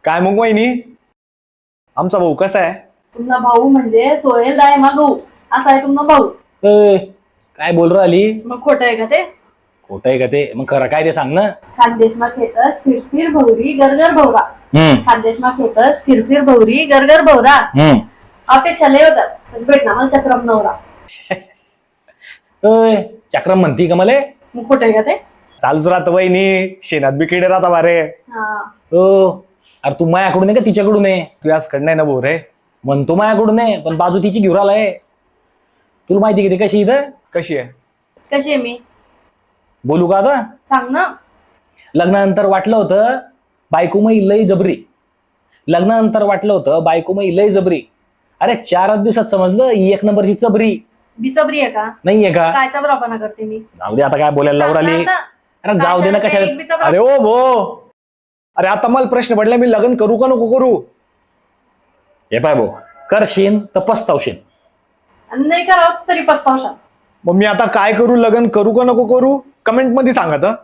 काय मग वहिनी, आमचा भाऊ कसा आहे? तुमचा भाऊ म्हणजे सोहेल राय मागू असा आहे तुमचा भाऊ. काय बोल राहिली? मग खोटं आहे का ते? खोटं आहे का ते? मग खरं काय ते सांग ना. खानदेशमा खेतस फिरफिर भौरी गरगर भौरा. खानदेशमा खेतस फिरफिर भौरी गरगर भौरा. अपेक्षा लय होतात पण भेटणार मला चक्रम नवरा. चक्रम म्हणती का मला? मग खोटं आहे का ते? चालूच राहत वहिनी, शेणात बी किडे राहता बारे. अरे तू मायाकडून आहे का तिच्याकडून आहे? तू याचकडं नाही ना भाऊ रे. म्हणतो मायाकडून आहे पण बाजू तिची घेऊन आलाय. तुला माहिती किती कशी इथं? कशी आहे? कशी आहे मी? बोलू का आता? सांग ना. लग्नानंतर वाटलं होतं बायको मई लई जबरी. लग्नानंतर वाटलं होतं बायको मई लई जबरी. अरे 4 दिवसात समजलं ही 1 नंबरची चबरी. बिचबरी आहे का? नाहीये का? काय चबरापणा करते मी? जाऊ दे आता, काय बोलायला लावराली. अरे जाऊ दे ना कशाला. अरे ओ भो, अरे आता मला प्रश्न पडला, मी लग्न करू का नको करू? हे पाय भाऊ, करशील तर पस्तावशील. नाही करावं तरी पस्तावशाल. मग मी आता काय करू, लग्न करू का नको करू? कमेंट मध्ये सांगा.